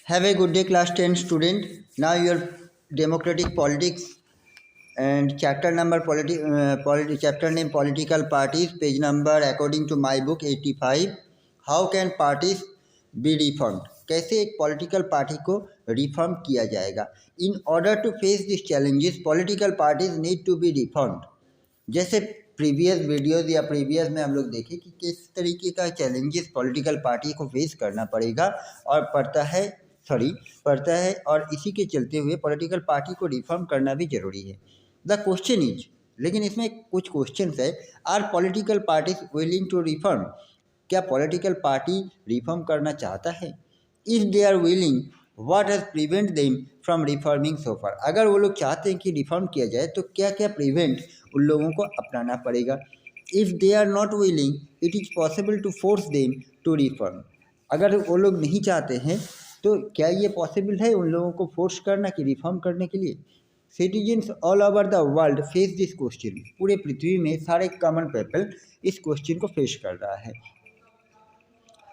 Have a good day, class 10 student. Now your democratic politics and chapter number chapter name political parties, page number according to my book 85. How can parties be reformed? कैसे एक political party को reform किया जाएगा? In order to face this challenges political parties need to be reformed. जैसे previous videos या previous में हम लोग देखें कि किस तरीके का चैलेंजेस पॉलिटिकल पार्टी को फेस करना पड़ेगा और पड़ता है और इसी के चलते हुए पॉलिटिकल पार्टी को रिफॉर्म करना भी जरूरी है। द क्वेश्चन इज, लेकिन इसमें कुछ क्वेश्चंस है। Are political parties willing to reform? क्या पॉलिटिकल पार्टी रिफॉर्म करना चाहता है? If they are willing, what has prevent them from reforming so far? अगर वो लोग चाहते हैं कि रिफॉर्म किया जाए तो क्या क्या प्रिवेंट उन लोगों को अपनाना पड़ेगा? If they are not willing, it is possible to force them to reform. अगर वो लोग नहीं चाहते हैं तो क्या ये पॉसिबल है उन लोगों को फोर्स करना कि रिफॉर्म करने के लिए? Citizens all over the world face this question. पूरे पृथ्वी में सारे कॉमन पीपल इस क्वेश्चन को फेस कर रहा है।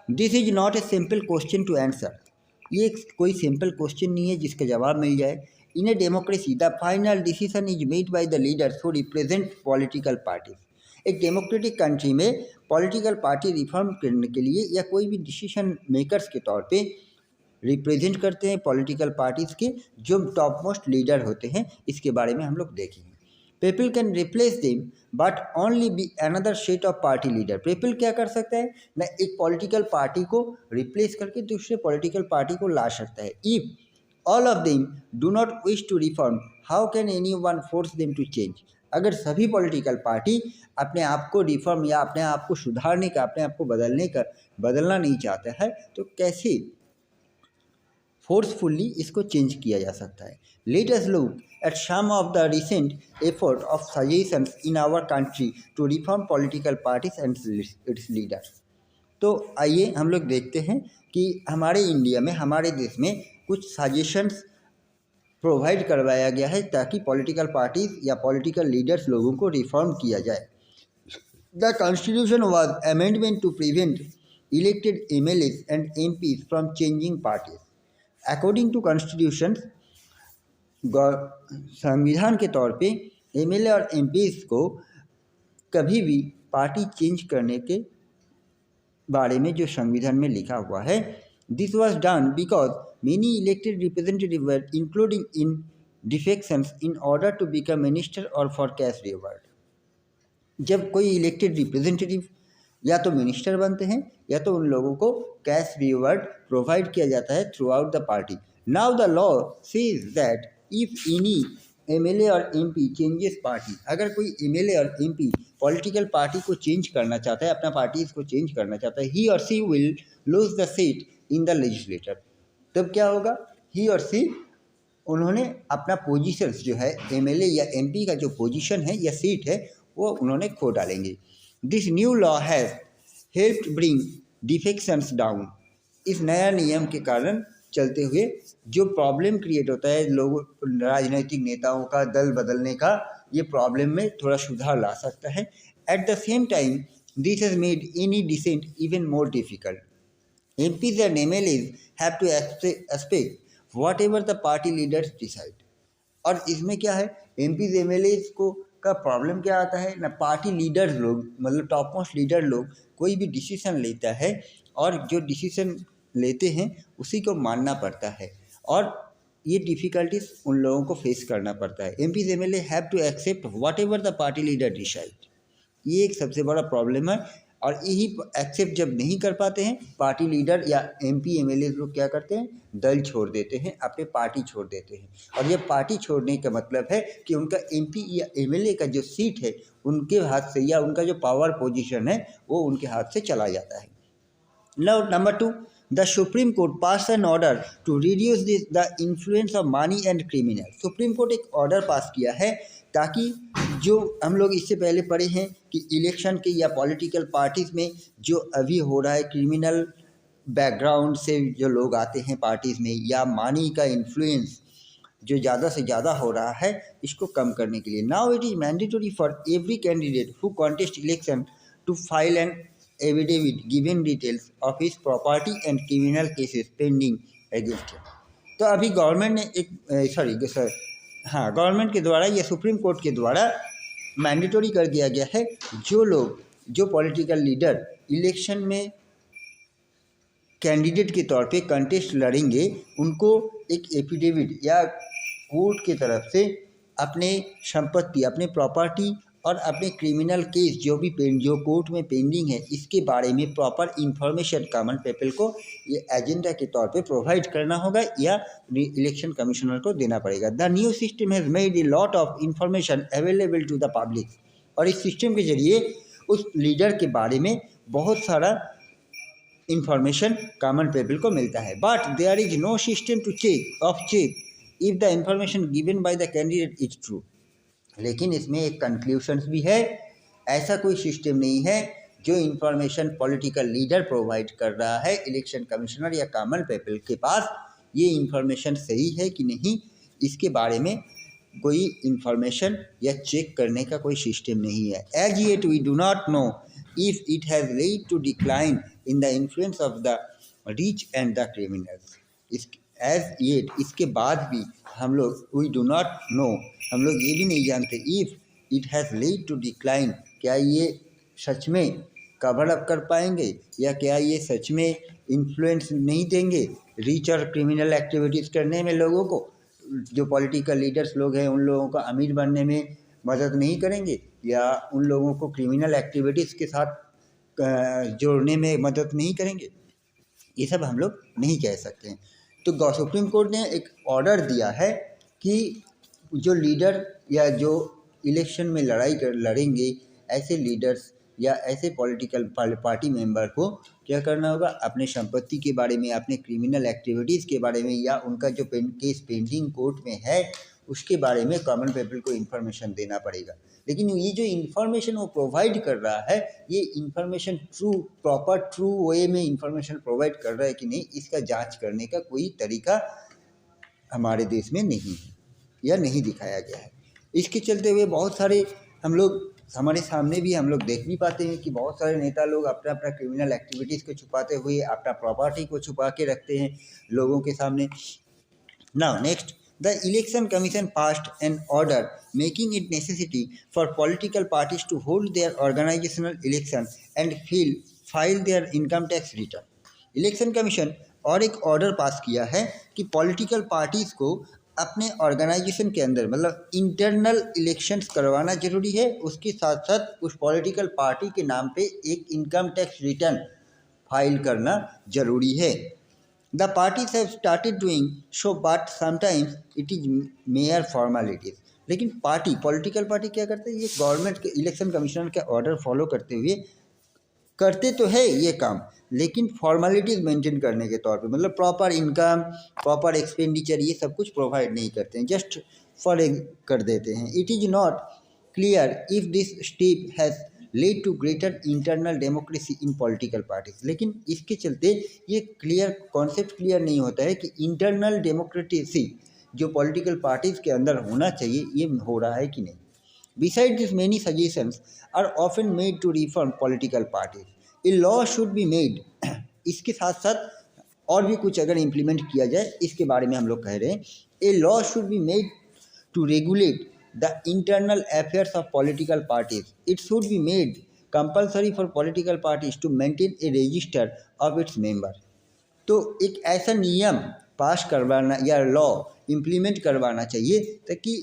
This is not a simple question to answer. ये कोई सिंपल क्वेश्चन नहीं है जिसका जवाब मिल जाए। In a democracy the final decision is made by the leaders who represent political parties. एक डेमोक्रेटिक कंट्री में पॉलिटिकल पार्टी रिफॉर्म करने के लिए या कोई भी डिसीजन मेकर्स के तौर पे रिप्रेजेंट करते हैं पॉलिटिकल पार्टीज़ के जो टॉप मोस्ट लीडर होते हैं। इसके बारे में हम लोग देखेंगे। People can replace them but only be another set of party leader. People क्या कर सकता है ना, एक पॉलिटिकल पार्टी को रिप्लेस करके दूसरे पॉलिटिकल पार्टी को ला सकता है। If all of them do not wish to reform, how can anyone force them to change? अगर सभी पॉलिटिकल पार्टी अपने आप को रिफॉर्म या अपने आप को सुधारने का, अपने आप को बदलना नहीं चाहता है तो कैसे फोर्सफुली इसको चेंज किया जा सकता है? Let us look at some of the recent effort of suggestions in our country to reform political parties and its leaders. तो आइए हम लोग देखते हैं कि हमारे इंडिया में, हमारे देश में कुछ सजेशंस प्रोवाइड करवाया गया है ताकि पॉलिटिकल पार्टीज या पॉलिटिकल लीडर्स लोगों को रिफॉर्म किया जाए। The constitution was amendment to prevent elected MLAs and MPs from changing parties. According to constitution, संविधान के तौर पे एमएलए और एमपीज को कभी भी पार्टी चेंज करने के बारे में जो संविधान में लिखा हुआ है, this was done because many elected representative were including in defections in order to become minister और फॉर कैश रिवॉर्ड। जब कोई इलेक्टेड रिप्रेजेंटेटिव या तो मिनिस्टर बनते हैं या तो उन लोगों को कैश रिवॉर्ड प्रोवाइड किया जाता है through out the party. Now the law says that if any MLA और एमपी चेंजेस पार्टी, अगर कोई एमएलए और एमपी पॉलिटिकल पार्टी को चेंज करना चाहता है, अपना पार्टी को चेंज करना चाहता है, ही और she will lose the seat in the legislator. तब क्या होगा? ही और सी उन्होंने अपना पोजीशंस जो है एमएलए या एमपी का जो पोजीशन है या सीट है वो उन्होंने खो डालेंगे। This new law has helped bring defections down. इस नया नियम के कारण चलते हुए जो प्रॉब्लम क्रिएट होता है लोगों, राजनीतिक नेताओं का दल बदलने का, ये प्रॉब्लम में थोड़ा सुधार ला सकता है। At the same time this has made any dissent even more difficult. MPs and MLAs have to expect whatever the party leaders decide। और इसमें क्या है, MPs MLAs को का प्रॉब्लम क्या आता है ना, पार्टी लीडर्स लोग, मतलब टॉप मोस्ट लीडर लोग कोई भी डिसीजन लेता है और जो डिसीजन लेते हैं उसी को मानना पड़ता है और ये डिफ़िकल्टीज उन लोगों को फेस करना पड़ता है। MPs MLA have to accept whatever the party leader decide. ये एक सबसे बड़ा प्रॉब्लम है और यही एक्सेप्ट जब नहीं कर पाते हैं पार्टी लीडर या एमपी एमएलए लोग क्या करते हैं, दल छोड़ देते हैं, अपने पार्टी छोड़ देते हैं। और ये पार्टी छोड़ने का मतलब है कि उनका एमपी या एमएलए का जो सीट है उनके हाथ से या उनका जो पावर पोजीशन है वो उनके हाथ से चला जाता है। Now number 2, the supreme court pass an order to reduce the influence of money and criminal. Supreme court एक ऑर्डर पास किया है ताकि जो हम लोग इससे पहले पढ़े हैं कि इलेक्शन के या पॉलिटिकल पार्टीज़ में जो अभी हो रहा है, क्रिमिनल बैकग्राउंड से जो लोग आते हैं पार्टीज़ में या मनी का इन्फ्लुएंस जो ज़्यादा से ज़्यादा हो रहा है, इसको कम करने के लिए now it is mandatory for every candidate who contest election to file an affidavit giving details of his property and criminal cases pending against him. तो अभी गवर्नमेंट ने एक गवर्नमेंट के द्वारा या सुप्रीम कोर्ट के द्वारा मैंडेटरी कर दिया गया है, जो पॉलिटिकल लीडर इलेक्शन में कैंडिडेट के तौर पे कंटेस्ट लड़ेंगे, उनको एक एफिडेविट या कोर्ट की तरफ से अपने संपत्ति, अपने प्रॉपर्टी और अपने क्रिमिनल केस जो कोर्ट में पेंडिंग है, इसके बारे में प्रॉपर इंफॉर्मेशन कॉमन पीपल को ये एजेंडा के तौर पे प्रोवाइड करना होगा या इलेक्शन कमिश्नर को देना पड़ेगा। The new system has made a lot of information available to the public, और इस सिस्टम के जरिए उस लीडर के बारे में बहुत सारा इंफॉर्मेशन कॉमन पीपल को मिलता है। But there is no system to check if the information given by the candidate is true. लेकिन इसमें एक कंक्लूशंस भी है, ऐसा कोई सिस्टम नहीं है जो इंफॉर्मेशन पॉलिटिकल लीडर प्रोवाइड कर रहा है इलेक्शन कमिश्नर या कॉमन पीपल के पास, ये इंफॉर्मेशन सही है कि नहीं, इसके बारे में कोई इंफॉर्मेशन या चेक करने का कोई सिस्टम नहीं है। As yet we do not know if it has led to decline in the influence of the rich and the criminals. As yet, इसके बाद भी हम लोग वी डू नॉट नो, हम लोग ये भी नहीं जानते if it has led to decline, क्या ये सच में कवर अप कर पाएंगे या क्या ये सच में इन्फ्लुएंस नहीं देंगे रिच और क्रिमिनल एक्टिविटीज़ करने में, लोगों को, जो पॉलिटिकल लीडर्स लोग हैं उन लोगों को अमीर बनने में मदद नहीं करेंगे या उन लोगों को क्रिमिनल एक्टिविटीज़ के साथ जोड़ने में मदद नहीं करेंगे। ये सब हम लोग नहीं कह सकते हैं। तो सुप्रीम कोर्ट ने एक ऑर्डर दिया है कि जो लीडर या जो इलेक्शन में लड़ेंगे, ऐसे लीडर्स या ऐसे पॉलिटिकल पार्टी मेंबर को क्या करना होगा, अपने संपत्ति के बारे में, अपने क्रिमिनल एक्टिविटीज़ के बारे में या उनका जो केस पेंडिंग कोर्ट में है उसके बारे में कॉमन पीपल को इन्फॉर्मेशन देना पड़ेगा। लेकिन ये जो इन्फॉर्मेशन वो प्रोवाइड कर रहा है, ये इन्फॉर्मेशन ट्रू वे में इन्फॉर्मेशन प्रोवाइड कर रहा है कि नहीं, इसका जांच करने का कोई तरीका हमारे देश में नहीं है या नहीं दिखाया गया है। इसके चलते हुए बहुत सारे हमारे सामने भी हम लोग देख भी पाते हैं कि बहुत सारे नेता लोग अपना अपना क्रिमिनल एक्टिविटीज़ को छुपाते हुए अपना प्रॉपर्टी को छुपा के रखते हैं लोगों के सामने। Now next, the election commission passed an order making it necessity for political parties to hold their organisational election and file their income tax return. Election commission और एक ऑर्डर पास किया है कि पॉलिटिकल पार्टीज़ को अपने organisation के अंदर, मतलब इंटरनल इलेक्शंस करवाना जरूरी है, उसके साथ साथ उस पॉलिटिकल पार्टी के नाम पे एक इनकम टैक्स रिटर्न फाइल करना जरूरी है। The parties have started doing so but sometimes it is mayor formalities. लेकिन पॉलिटिकल पार्टी क्या करते हैं, ये गवर्नमेंट के इलेक्शन कमिश्नर का ऑर्डर फॉलो करते हुए करते तो है ये काम, लेकिन फॉर्मेलिटीज़ मेंटेन करने के तौर पे, मतलब प्रॉपर इनकम, प्रॉपर एक्सपेंडिचर, ये सब कुछ प्रोवाइड नहीं करते हैं, जस्ट फॉर कर देते हैं। It is not clear if this step has led to greater internal democracy in political parties. लेकिन इसके चलते ये कॉन्सेप्ट क्लियर नहीं होता है कि इंटरनल डेमोक्रेसी जो पॉलिटिकल पार्टीज के अंदर होना चाहिए, ये हो रहा है कि नहीं। Besides this, many suggestions are often made to reform political parties. A law should be made. इसके साथ साथ और भी कुछ अगर इम्प्लीमेंट किया जाए, इसके बारे में हम लोग कह रहे हैं। A law should be made to regulate the internal affairs of political parties. It should be made compulsory for political parties to maintain a register of its members. तो एक ऐसा नियम पास करवाना या लॉ इम्प्लीमेंट करवाना चाहिए ताकि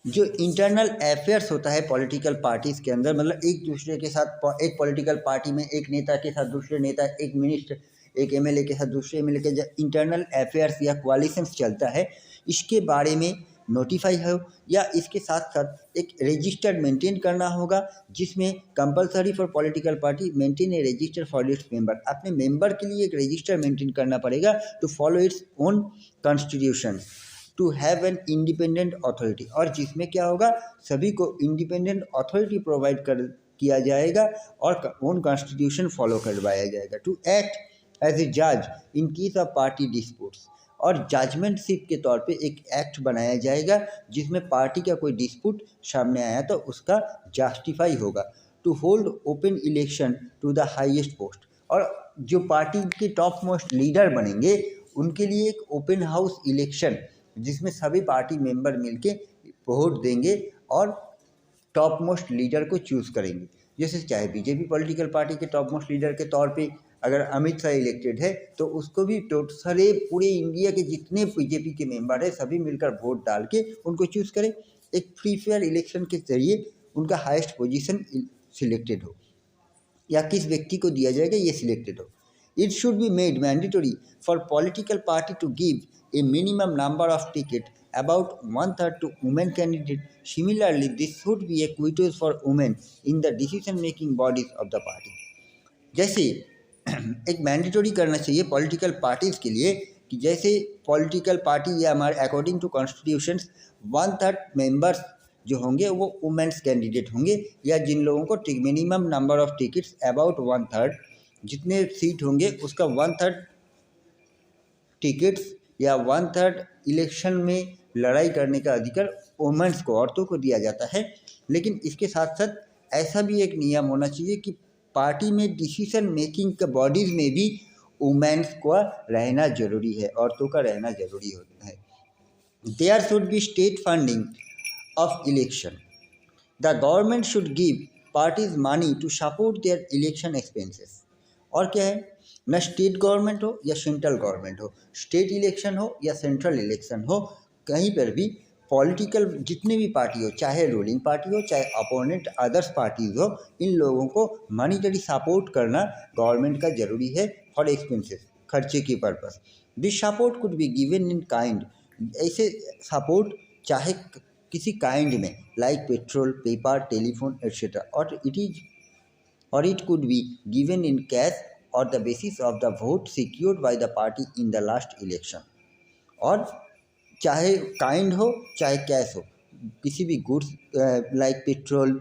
जो इंटरनल अफेयर्स होता है पॉलिटिकल पार्टीज़ के अंदर, मतलब एक दूसरे के साथ, एक पॉलिटिकल पार्टी में एक नेता के साथ दूसरे नेता, एक मिनिस्टर एक एमएलए के साथ दूसरे एमएलए के, जो इंटरनल अफेयर्स या कोalitions चलता है, इसके बारे में नोटिफाई हो, या इसके साथ साथ एक रजिस्टर मेंटेन करना होगा जिसमें compulsory for political party maintain a register for its member. अपने मेंबर के लिए एक रजिस्टर मेंटेन करना पड़ेगा to follow its own constitution, to have an independent authority, और जिसमें क्या होगा, सभी को इंडिपेंडेंट अथॉरिटी प्रोवाइड किया जाएगा और ओन कॉन्स्टिट्यूशन फॉलो करवाया जाएगा। टू एक्ट एज ए जज in case of party disputes, और जजमेंटशिप के तौर पे एक एक्ट बनाया जाएगा जिसमें पार्टी का कोई डिस्प्यूट सामने आया तो उसका जस्टिफाई होगा। To hold open election to the highest post, और जो पार्टी के टॉप मोस्ट लीडर बनेंगे उनके लिए एक ओपन हाउस इलेक्शन जिसमें सभी पार्टी मेंबर मिलके वोट देंगे और टॉप मोस्ट लीडर को चूज़ करेंगे। जैसे चाहे बीजेपी पॉलिटिकल पार्टी के टॉप मोस्ट लीडर के तौर पे अगर अमित शाह इलेक्टेड है तो उसको भी सारे पूरे इंडिया के जितने बीजेपी के मेंबर है सभी मिलकर वोट डाल के उनको चूज़ करें। एक फ्री फेयर इलेक्शन के जरिए उनका हाईएस्ट पोजीशन सिलेक्टेड हो या किस व्यक्ति को दिया जाएगा ये सिलेक्टेड हो। It should be made mandatory for political party to give a minimum number of ticket about 1/3 to women candidate. Similarly, this should be a quotas for women in the decision making bodies of the party. जैसे एक mandatory करना चाहिए political parties के लिए कि जैसे political party या हमारे अकॉर्डिंग टू कॉन्स्टिट्यूशन 1/3 मेंबर्स जो होंगे वो वुमेन्स कैंडिडेट होंगे या जिन लोगों को minimum number of tickets about 1/3 जितने सीट होंगे उसका 1/3 टिकट्स या 1/3 इलेक्शन में लड़ाई करने का अधिकार वुमेन्स को औरतों को दिया जाता है। लेकिन इसके साथ साथ ऐसा भी एक नियम होना चाहिए कि पार्टी में डिसीजन मेकिंग के बॉडीज़ में भी वुमेन्स का रहना जरूरी है, औरतों का रहना जरूरी होता है। There should be state funding of election. The government should give parties money to support their election expenses. और क्या है, न स्टेट गवर्नमेंट हो या सेंट्रल गवर्नमेंट हो, स्टेट इलेक्शन हो या सेंट्रल इलेक्शन हो, कहीं पर भी पॉलिटिकल जितने भी पार्टी हो, चाहे रूलिंग पार्टी हो चाहे अपोनेंट अदर्स पार्टीज हो, इन लोगों को मनीटरी सपोर्ट करना गवर्नमेंट का जरूरी है फॉर एक्सपेंसेस, खर्चे की purpose. This support could be given in kind. ऐसे सपोर्ट चाहे किसी काइंड में like petrol, paper, telephone etcetera, और it could be given in cash और the basis of the vote secured by the party in the last election. और चाहे kind हो चाहे कैश हो, किसी भी goods like petrol,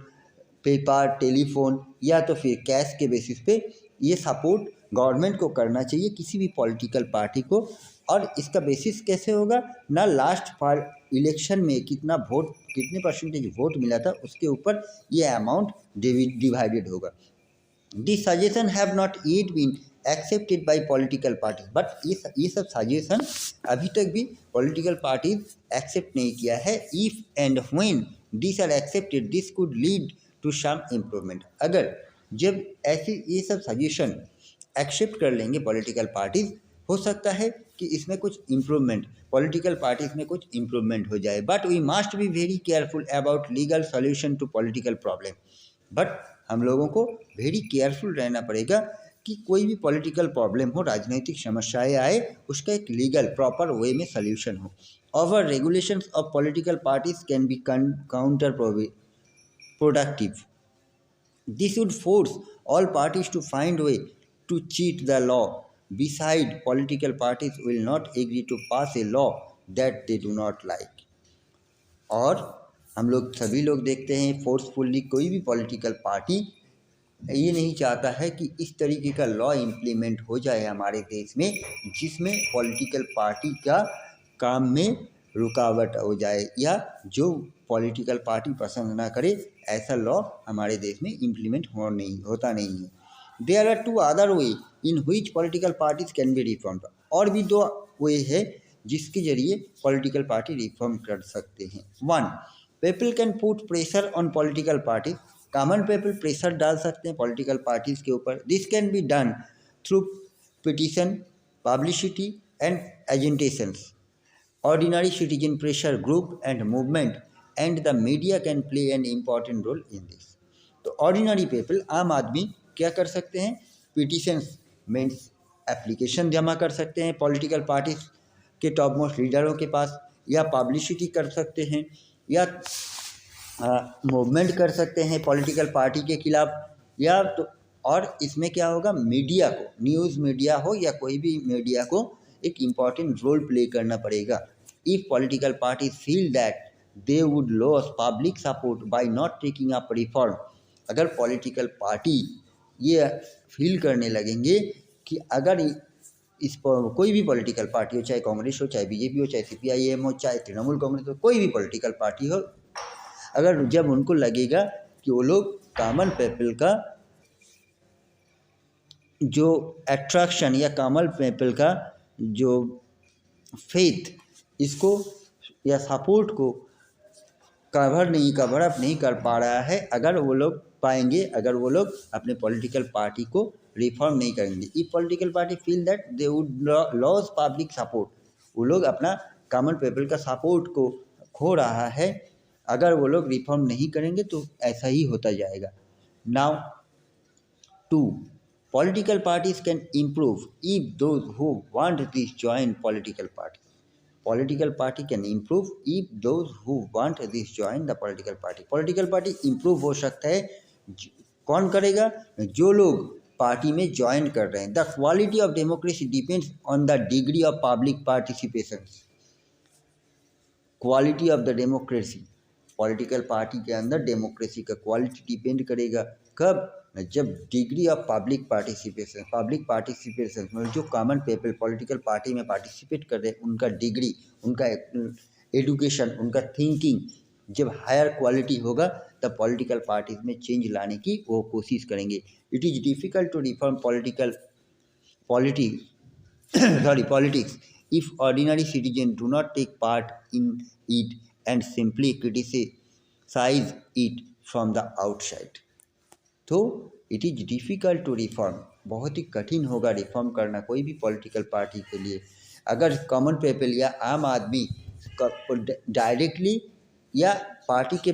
paper, telephone या तो फिर कैश के बेसिस पे ये सपोर्ट गवर्नमेंट को करना चाहिए किसी भी पॉलिटिकल पार्टी को। और इसका बेसिस कैसे होगा, ना लास्ट इलेक्शन में कितना वोट, कितने परसेंटेज वोट मिला था उसके ऊपर ये अमाउंट डिवाइडेड होगा। This suggestion have not yet been accepted by political party. But ये सब सजेशन अभी तक भी पॉलिटिकल पार्टीज एक्सेप्ट नहीं किया है। If and when this are accepted this could lead to some improvement. अगर जब ऐसे ये सब सजेशन एक्सेप्ट कर लेंगे पॉलिटिकल पार्टीज, हो सकता है कि इसमें कुछ इम्प्रूवमेंट, पॉलिटिकल पार्टीज में कुछ इम्प्रूवमेंट हो जाए। But we must be very careful about legal solution to political problem. बट हम लोगों को वेरी केयरफुल रहना पड़ेगा कि कोई भी पॉलिटिकल प्रॉब्लम हो, राजनीतिक समस्याएं आए, उसका एक लीगल प्रॉपर वे में सॉल्यूशन हो। Over regulations of political parties can be counter productive. This would force all parties to find way to cheat the law. Beside, political parties will not agree to pass a law that they do not like. और हम लोग सभी लोग देखते हैं forcefully कोई भी political party ये नहीं चाहता है कि इस तरीके का लॉ इम्प्लीमेंट हो जाए हमारे देश में जिसमें पॉलिटिकल पार्टी का काम में रुकावट हो जाए या जो पॉलिटिकल पार्टी पसंद ना करे ऐसा लॉ हमारे देश में इम्प्लीमेंट होता नहीं है। There are 2 other way in which political parties can be reformed. और भी 2 वे है जिसके जरिए पॉलिटिकल पार्टी रिफॉर्म कर सकते हैं। 1, people can put pressure on political parties. Common people pressure डाल सकते हैं पॉलिटिकल पार्टीज के ऊपर। This can be done through petition, publicity and agitations. Ordinary citizen pressure group and movement and the media can play an important role in this. तो ordinary people, आम आदमी क्या कर सकते हैं, पिटीशंस मीन्स एप्लीकेशन जमा कर सकते हैं पॉलिटिकल पार्टीज के टॉप मोस्ट लीडरों के पास, या पब्लिसिटी कर सकते हैं, या मूवमेंट कर सकते हैं पॉलिटिकल पार्टी के खिलाफ, या तो और इसमें क्या होगा, मीडिया को, न्यूज़ मीडिया हो या कोई भी मीडिया को एक इम्पॉर्टेंट रोल प्ले करना पड़ेगा। If political party feel that they would loss public support bye not taking up reform. अगर पॉलिटिकल पार्टी ये फील करने लगेंगे कि अगर इस कोई भी पॉलिटिकल पार्टी हो, चाहे कांग्रेस हो, चाहे बीजेपी हो, चाहे सीपीआईएम हो, चाहे तृणमूल कांग्रेस हो, कोई भी पॉलिटिकल पार्टी हो, अगर जब उनको लगेगा कि वो लोग कॉमन पीपल का जो अट्रैक्शन या कॉमन पीपल का जो फेथ इसको या सपोर्ट को कवर अप नहीं कर पा रहा है अगर वो लोग पाएंगे, अगर वो लोग अपने पॉलिटिकल पार्टी को रिफॉर्म नहीं करेंगे। If political party feel that they would loss public support, वो लोग अपना कॉमन पीपल का सपोर्ट को खो रहा है, अगर वो लोग रिफॉर्म नहीं करेंगे तो ऐसा ही होता जाएगा। Now 2, political parties can improve if those who want this join political party. Political party can improve if those who want this join the political party. Political party improve हो सकता है, कौन करेगा? जो लोग पार्टी में ज्वाइन कर रहे हैं। The quality of democracy depends on the degree of public participation. Quality of the democracy, political party के अंदर डेमोक्रेसी का क्वालिटी डिपेंड करेगा कब? जब डिग्री ऑफ पब्लिक पार्टिसिपेशन मतलब जो कॉमन पीपल पॉलिटिकल पार्टी में पार्टिसिपेट कर रहे हैं उनका डिग्री, उनका एडुकेशन, उनका थिंकिंग जब हायर क्वालिटी होगा तब पॉलिटिकल पार्टीज में चेंज लाने की वो कोशिश करेंगे। It is difficult to reform politics if ordinary citizens do not take part in it and simply criticize it from the outside. तो it is difficult to reform, बहुत ही कठिन होगा रिफॉर्म करना कोई भी पॉलिटिकल पार्टी के लिए अगर कॉमन पीपल या आम आदमी डायरेक्टली या पार्टी के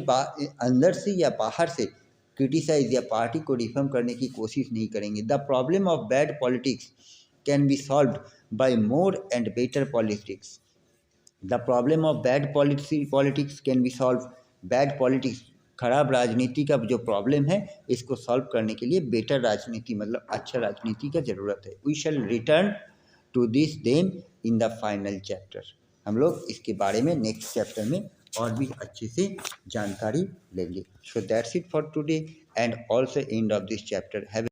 अंदर से या बाहर से क्रिटिसाइज या पार्टी को रिफॉर्म करने की कोशिश नहीं करेंगे। The problem of bad politics can be solved by more and better politics. The problem of bad politics can be solve. Bad politics, खराब राजनीति का जो प्रॉब्लम है इसको सॉल्व करने के लिए बेटर राजनीति मतलब अच्छा राजनीति का ज़रूरत है। We shall return to this them in the final chapter. हम लोग इसके बारे में नेक्स्ट चैप्टर में और भी अच्छे से जानकारी लेंगे। So that's it for today and also end of this chapter. Have